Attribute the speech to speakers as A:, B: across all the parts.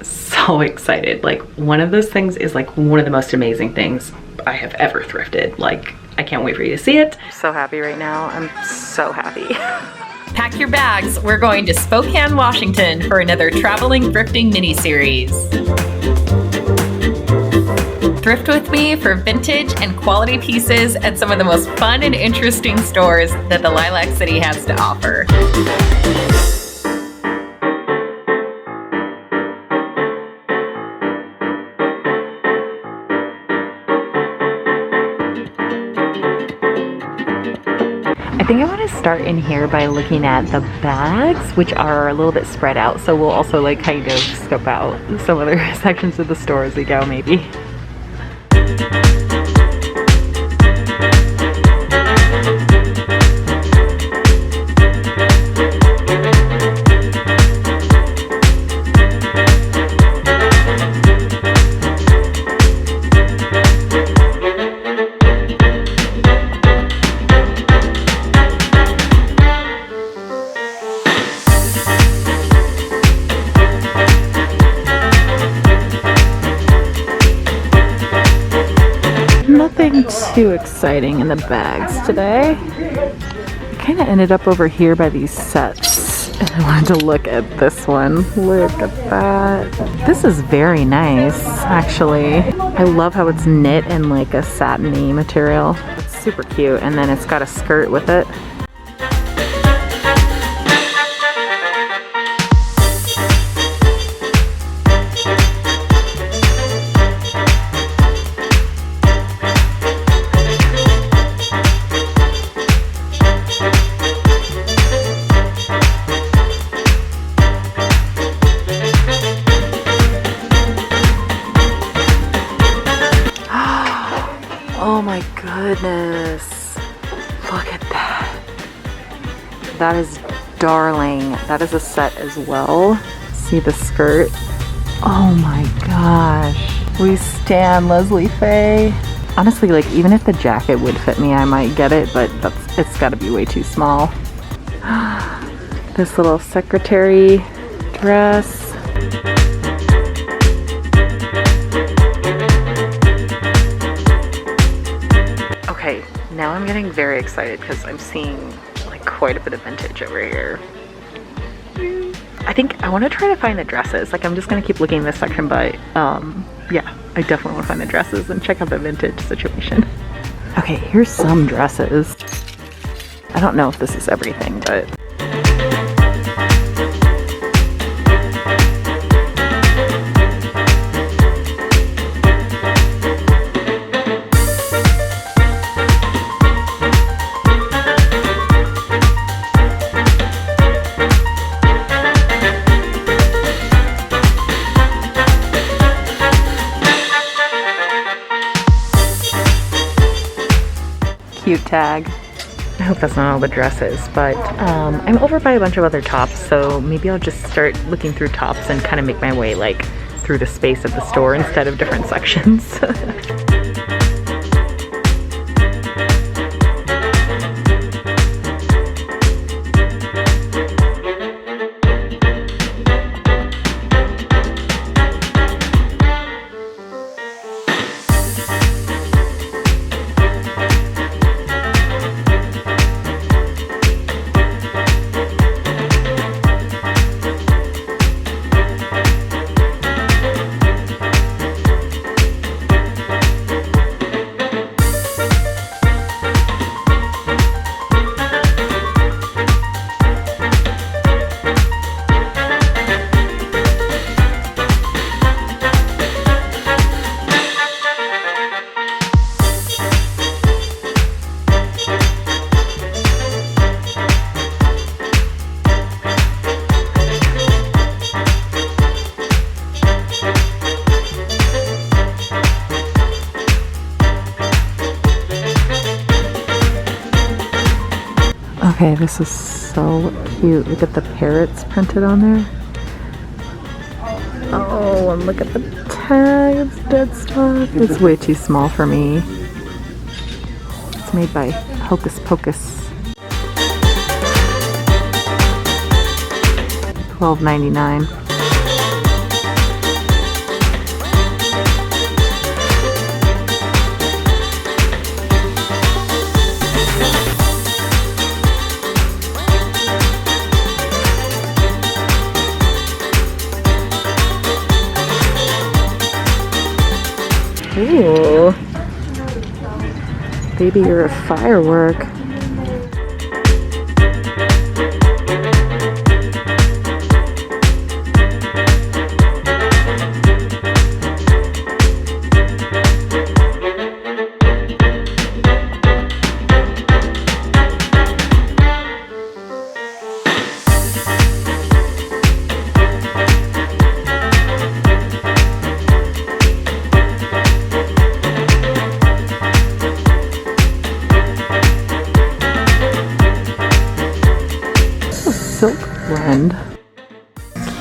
A: So excited. Like, one of those things is like one of the most amazing things I have ever thrifted. Like, I can't wait for you to see it. I'm so happy right now. I'm so happy.
B: Pack your bags. We're going to Spokane, Washington for another traveling thrifting mini-series. Thrift with me for vintage and quality pieces at some of the most fun and interesting stores that the Lilac City has to offer.
A: I think I want to start in here by looking at the bags, which are a little bit spread out. So we'll also like kind of scope out some other sections of the store as we go, maybe. Nothing too exciting in the bags today. I kind of ended up over here by these sets, and I wanted to look at this one. Look at that. This is very nice, actually. I love how it's knit in like a satiny material. It's super cute, and then it's got a skirt with it. Oh my goodness, look at that. That is darling. That is a set as well. See the skirt? Oh my gosh. We stan Leslie Faye. Honestly, like, even if the jacket would fit me, I might get it, but it's gotta be way too small. This little secretary dress. Okay, now I'm getting very excited because I'm seeing like quite a bit of vintage over here. I think I want to try to find the dresses. Like, I'm just gonna keep looking in this section, but yeah, I definitely want to find the dresses and check out the vintage situation. Okay, here's some dresses. I don't know if this is everything, but cute tag. I hope that's not all the dresses, but I'm over by a bunch of other tops, so maybe I'll just start looking through tops and kind of make my way like through the space of the store instead of different sections. Okay, this is so cute. Look at the parrots printed on there. Oh, and look at the tag. It's dead stock. It's way too small for me. It's made by Hocus Pocus. $12.99. Ooh. Baby, you're a firework. Silk blend.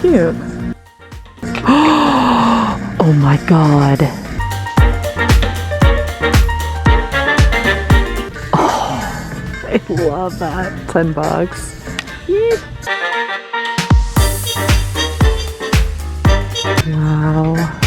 A: Cute. Oh my god. Oh, I love that. $10. Yeet. Wow.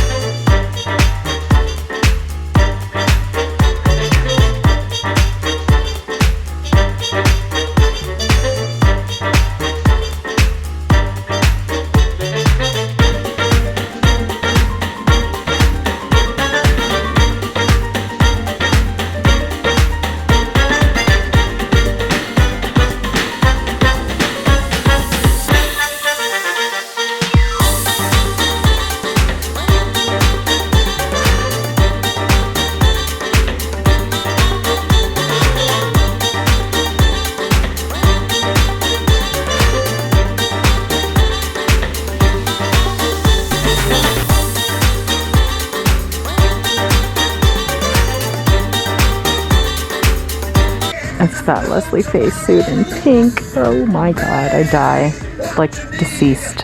A: It's that Leslie Face suit in pink. Oh my god, I die. Like deceased.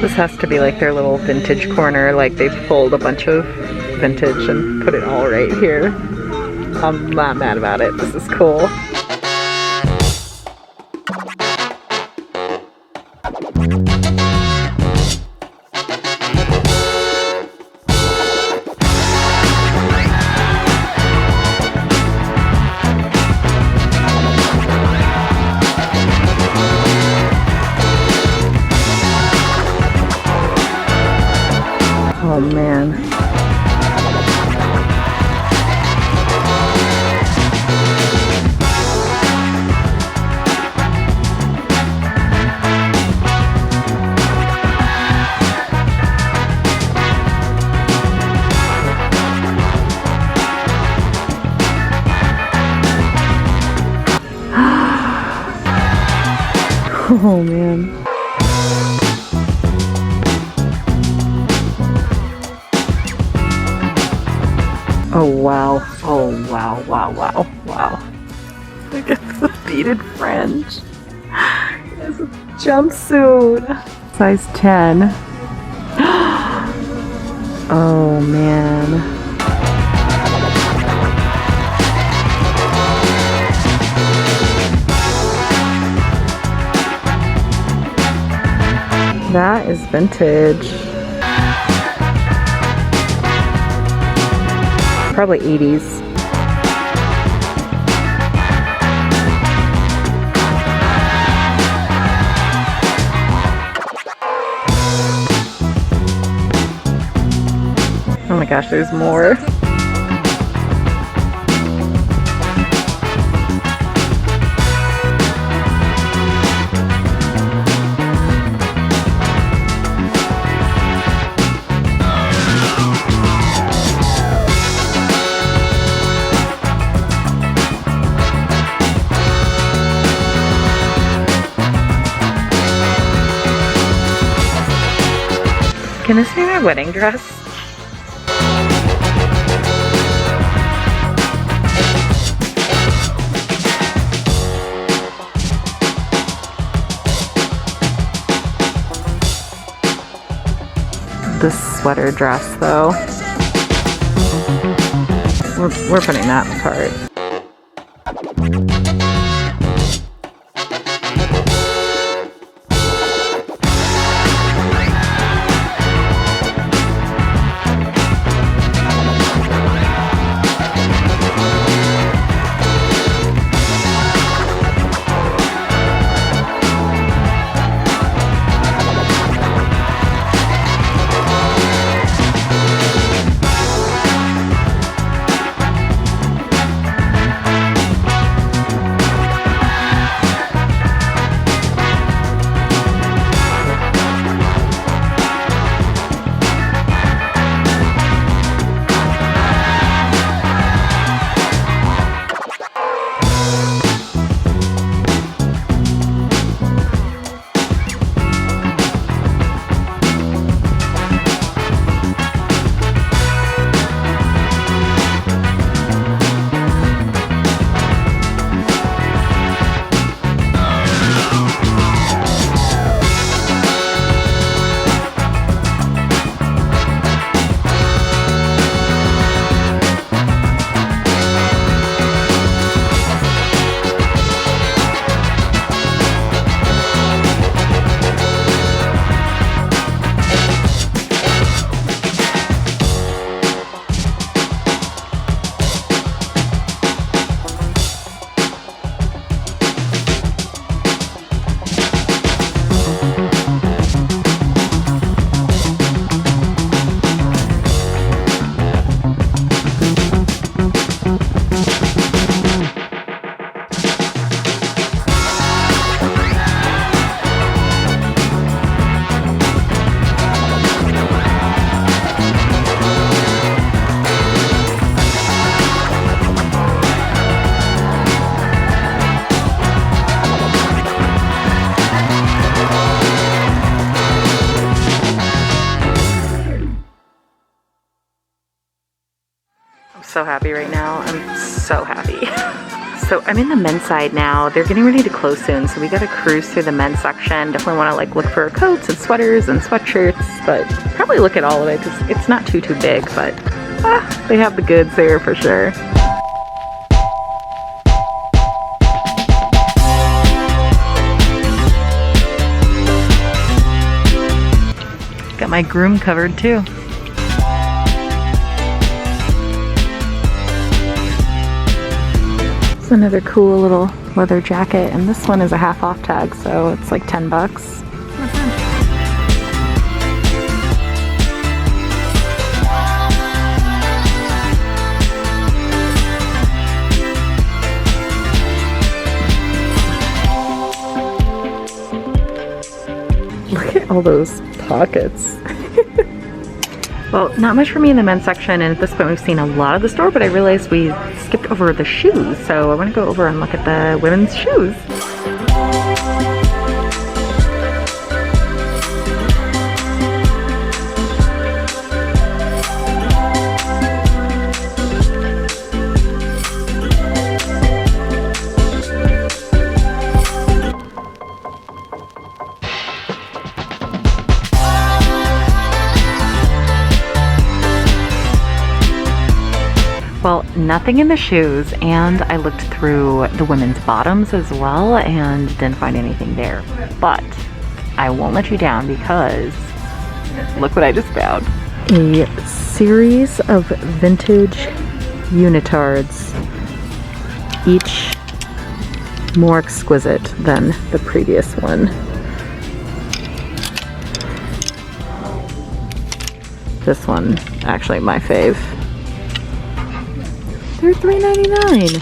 A: This has to be like their little vintage corner, like they pulled a bunch of vintage and put it all right here. I'm not mad about it. This is cool. Oh man. Oh man. Oh wow. Oh wow, wow, wow, wow. Look at the beaded fringe. It's a jumpsuit. Size 10. Oh man. That is vintage. Probably 80s. Oh my gosh, there's more. Can this be my wedding dress? This sweater dress though. We're putting that in the cart. so happy right now. I'm so happy. So I'm in the men's side now. They're getting ready to close soon, so we gotta cruise through the men's section. Definitely wanna like look for coats and sweaters and sweatshirts, but probably look at all of it because it's not too big, but they have the goods there for sure. Got my groom covered too. It's another cool little leather jacket, and this one is a half off tag, so it's like 10 bucks. Look at all those pockets. Well, not much for me in the men's section, and at this point we've seen a lot of the store, but I realized we skipped over the shoes, so I want to go over and look at the women's shoes. Well, nothing in the shoes, and I looked through the women's bottoms as well and didn't find anything there. But I won't let you down because look what I just found. A series of vintage unitards, each more exquisite than the previous one. This one, actually my fave. They're $3.99.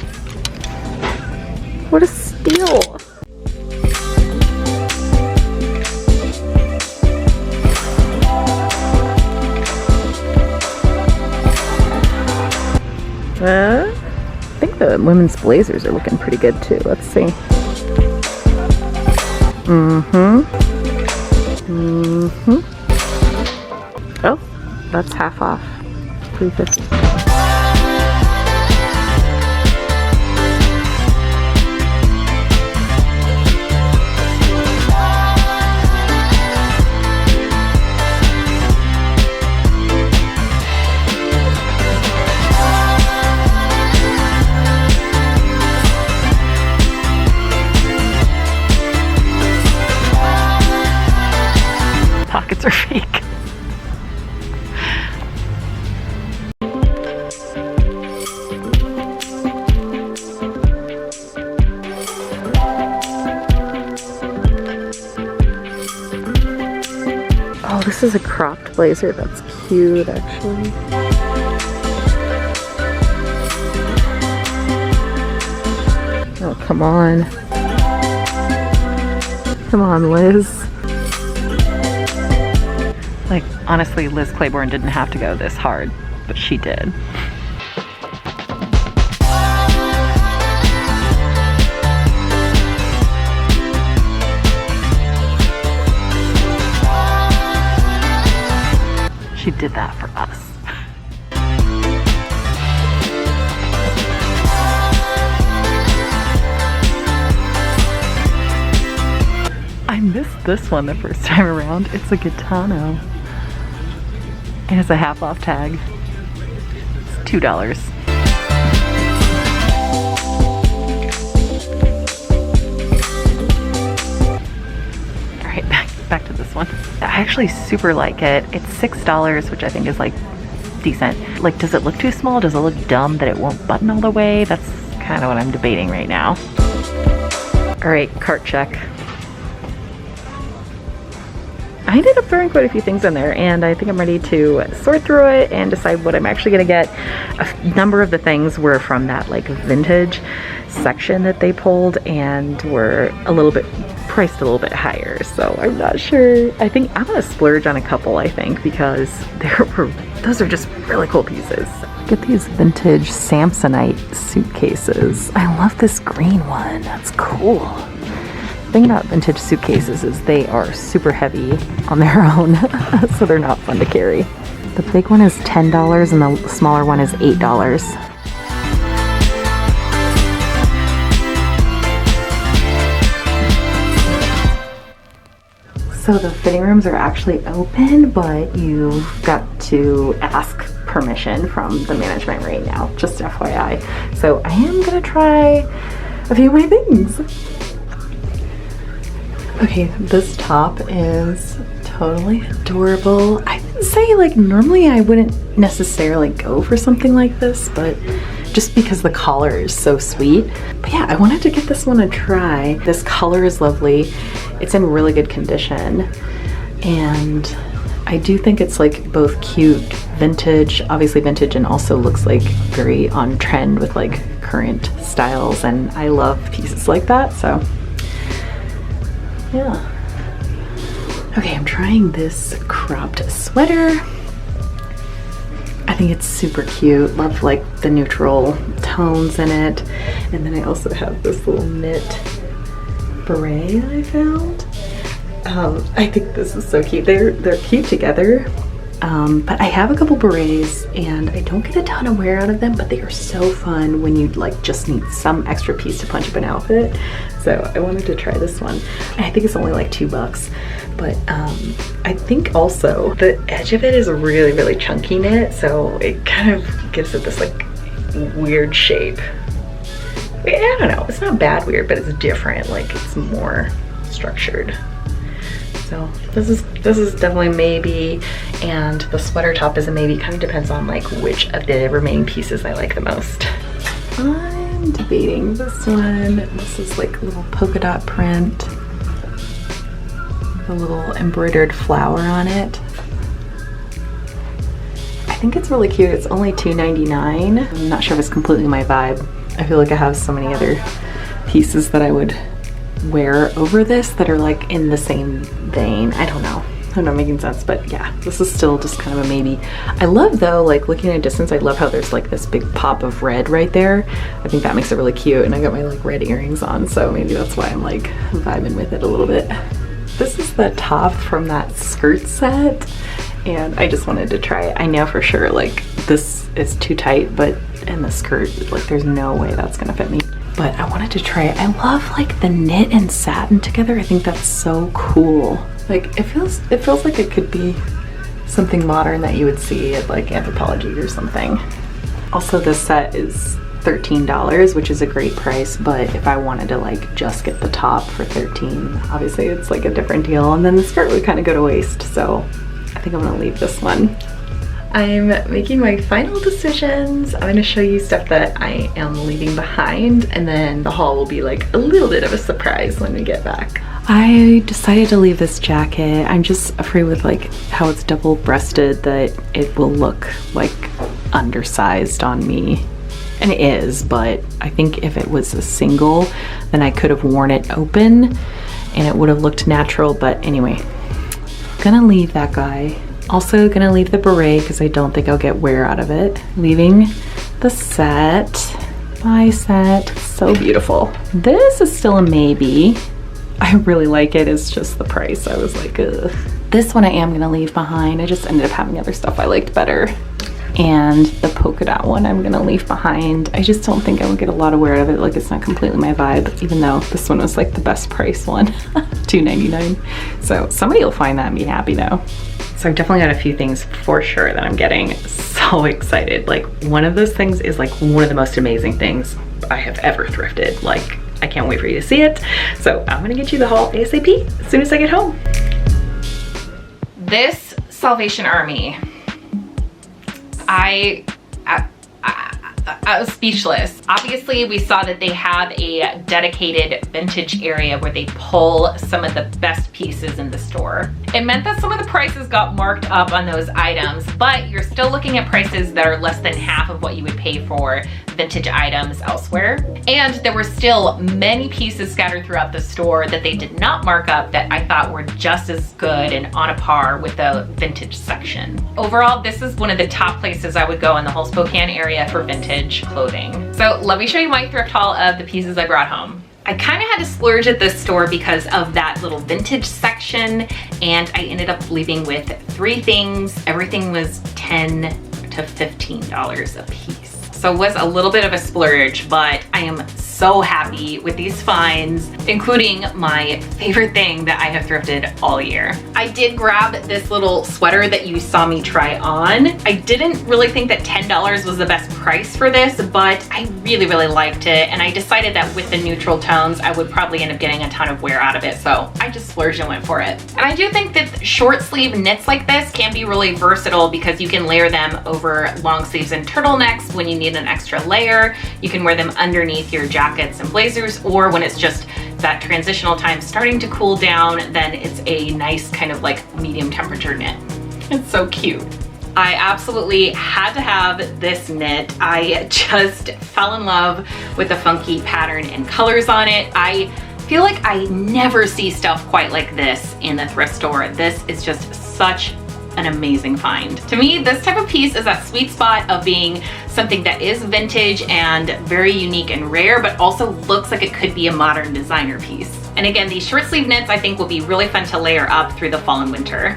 A: What a steal. I think the women's blazers are looking pretty good too. Let's see. Oh, that's half off. $3.50. Pockets are fake. Oh, this is a cropped blazer. That's cute, actually. Oh, come on. Come on, Liz. Like, honestly, Liz Claiborne didn't have to go this hard, but she did. She did that for us. I missed this one the first time around. It's a Gitano. And it's a half off tag. It's $2. Alright, back to this one. I actually super like it. It's $6, which I think is like decent. Like, does it look too small? Does it look dumb that it won't button all the way? That's kind of what I'm debating right now. Alright, cart check. I ended up throwing quite a few things in there, and I think I'm ready to sort through it and decide what I'm actually gonna get. A number of the things were from that like vintage section that they pulled and were a little bit priced a little bit higher, so I'm not sure. I think I'm gonna splurge on a couple, I think, because those are just really cool pieces. Get these vintage Samsonite suitcases. I love this green one. That's cool. The thing about vintage suitcases is they are super heavy on their own, so they're not fun to carry. The big one is $10 and the smaller one is $8. So the fitting rooms are actually open, but you've got to ask permission from the management right now, just FYI. So I am gonna try a few of my things. Okay, this top is totally adorable. I would say, like, normally I wouldn't necessarily go for something like this, but just because the collar is so sweet. But yeah, I wanted to get this one a try. This color is lovely. It's in really good condition. And I do think it's like both cute, vintage, obviously vintage, and also looks like very on trend with like current styles. And I love pieces like that, so yeah. Okay, I'm trying this cropped sweater. I think it's super cute. Love like the neutral tones in it. And then I also have this little knit beret that I found. I think this is so cute. They're cute together. But I have a couple berets and I don't get a ton of wear out of them, but they are so fun when you like just need some extra piece to punch up an outfit. So I wanted to try this one. I think it's only like $2, but I think also the edge of it is a really, really chunky knit, so it kind of gives it this like weird shape. I don't know, it's not bad weird, but it's different, like it's more structured. So this is definitely maybe, and the sweater top is a maybe. Kind of depends on like which of the remaining pieces I like the most. I'm debating this one. This is like a little polka dot print with a little embroidered flower on it. I think it's really cute. It's only $2.99. I'm not sure if it's completely my vibe. I feel like I have so many other pieces that I would wear over this that are like in the same vein. I don't know. I'm not making sense, but yeah, this is still just kind of a maybe. I love though, like looking at a distance, I love how there's like this big pop of red right there. I think that makes it really cute, and I got my like red earrings on, so maybe that's why I'm like vibing with it a little bit. This is the top from that skirt set, and I just wanted to try it. I know for sure like this is too tight, but in the skirt, like there's no way that's gonna fit me. But I wanted to try it. I love like the knit and satin together. I think that's so cool. Like it feels like it could be something modern that you would see at like Anthropologie or something. Also, this set is $13, which is a great price, but if I wanted to like just get the top for $13, obviously it's like a different deal, and then the skirt would kind of go to waste. So I think I'm gonna leave this one. I'm making my final decisions. I'm gonna show you stuff that I am leaving behind, and then the haul will be like a little bit of a surprise when we get back. I decided to leave this jacket. I'm just afraid with like how it's double-breasted that it will look like undersized on me. And it is, but I think if it was a single, then I could have worn it open and it would have looked natural. But anyway, gonna leave that guy. Also gonna leave the beret because I don't think I'll get wear out of it. Leaving the set. My set, so beautiful. This is still a maybe. I really like it, it's just the price. I was like, ugh. This one I am gonna leave behind. I just ended up having other stuff I liked better. And the polka dot one I'm gonna leave behind. I just don't think I would get a lot of wear out of it. Like it's not completely my vibe, even though this one was like the best price one, $2.99. So somebody will find that and be happy now. So I've definitely got a few things for sure that I'm getting so excited. Like one of those things is like one of the most amazing things I have ever thrifted. Like I can't wait for you to see it. So I'm gonna get you the haul ASAP as soon as I get home.
B: This Salvation Army, I was speechless. Obviously, we saw that they have a dedicated vintage area where they pull some of the best pieces in the store. It meant that some of the prices got marked up on those items, but you're still looking at prices that are less than half of what you would pay for vintage items elsewhere. And there were still many pieces scattered throughout the store that they did not mark up that I thought were just as good and on a par with the vintage section. Overall, this is one of the top places I would go in the whole Spokane area for vintage clothing. So let me show you my thrift haul of the pieces I brought home. I kind of had to splurge at this store because of that little vintage section, and I ended up leaving with 3 things. Everything was $10 to $15 a piece. So it was a little bit of a splurge, but I am so happy with these finds, including my favorite thing that I have thrifted all year. I did grab this little sweater that you saw me try on. I didn't really think that $10 was the best price for this, but I really, really liked it. And I decided that with the neutral tones, I would probably end up getting a ton of wear out of it. So I just splurged and went for it. And I do think that short sleeve knits like this can be really versatile because you can layer them over long sleeves and turtlenecks when you need an extra layer. You can wear them underneath your jackets and blazers, or when it's just that transitional time starting to cool down, then it's a nice kind of like medium temperature knit. It's so cute. I absolutely had to have this knit. I just fell in love with the funky pattern and colors on it. I feel like I never see stuff quite like this in the thrift store. This is just such an amazing find. To me, this type of piece is that sweet spot of being something that is vintage and very unique and rare, but also looks like it could be a modern designer piece. And again, these short sleeve knits I think will be really fun to layer up through the fall and winter.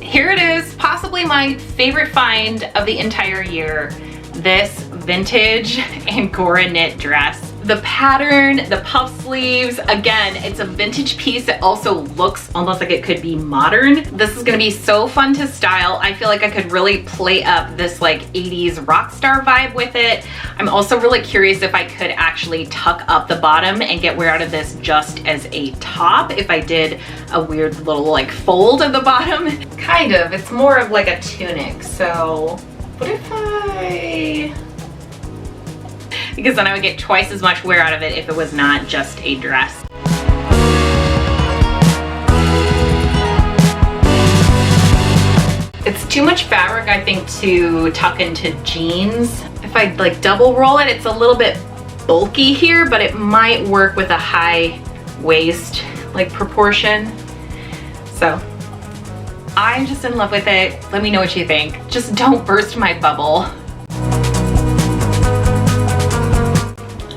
B: Here it is, possibly my favorite find of the entire year. This vintage Angora knit dress. The pattern, the puff sleeves, again, it's a vintage piece that also looks almost like it could be modern. This is gonna be so fun to style. I feel like I could really play up this like 80s rock star vibe with it. I'm also really curious if I could actually tuck up the bottom and get wear out of this just as a top if I did a weird little like fold of the bottom. Kind of, it's more of like a tunic. So what if because then I would get twice as much wear out of it if it was not just a dress. It's too much fabric, I think, to tuck into jeans. If I like double roll it, it's a little bit bulky here, but it might work with a high waist like proportion. So I'm just in love with it. Let me know what you think. Just don't burst my bubble.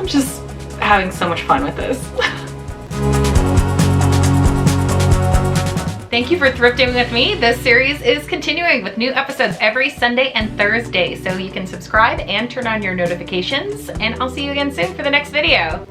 B: Just having so much fun with this. Thank you for thrifting with me. This series is continuing with new episodes every Sunday and Thursday, so you can subscribe and turn on your notifications, and I'll see you again soon for the next video.